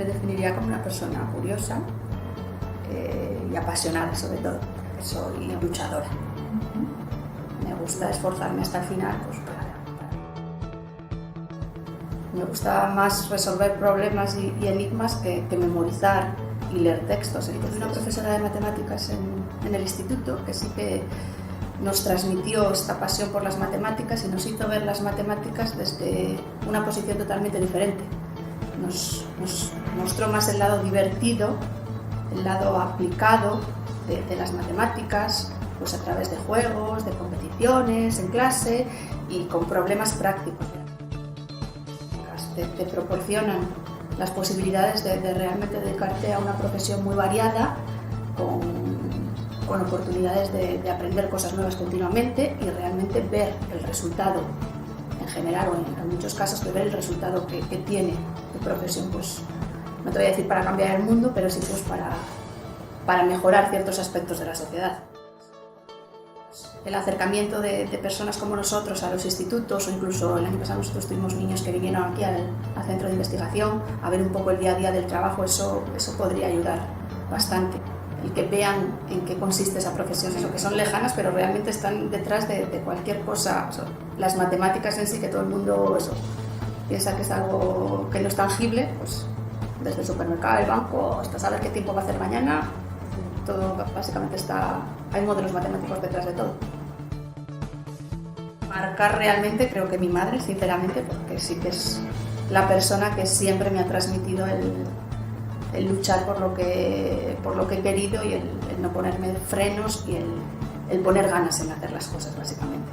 me definiría como una persona curiosa y apasionada sobre todo. Soy luchadora. Me gusta esforzarme hasta el final, pues me gusta más resolver problemas y enigmas que memorizar y leer textos. Entonces, una profesora de matemáticas en el instituto que sí que nos transmitió esta pasión por las matemáticas y nos hizo ver las matemáticas desde una posición totalmente diferente. Nos mostró más el lado divertido, el lado aplicado de las matemáticas, pues a través de juegos, de competiciones en clase y con problemas prácticos. Te proporcionan las posibilidades de realmente dedicarte a una profesión muy variada, con oportunidades de aprender cosas nuevas continuamente y realmente ver el resultado, en general o en muchos casos, de ver el resultado que tiene tu profesión, pues no te voy a decir para cambiar el mundo, pero sí pues para mejorar ciertos aspectos de la sociedad. El acercamiento de personas como nosotros a los institutos, o incluso el año pasado nosotros tuvimos niños que vinieron aquí al centro de investigación a ver un poco el día a día del trabajo, eso podría ayudar bastante. El que vean en qué consiste esa profesión, eso que son lejanas, pero realmente están detrás de cualquier cosa. Las matemáticas en sí, que todo el mundo piensa que es algo que no es tangible, pues desde el supermercado, el banco, hasta saber qué tiempo va a hacer mañana, todo básicamente hay modelos matemáticos detrás de todo. Marcar realmente, creo que mi madre, sinceramente, porque sí que es la persona que siempre me ha transmitido el luchar por lo que he querido y el no ponerme frenos y el poner ganas en hacer las cosas, básicamente.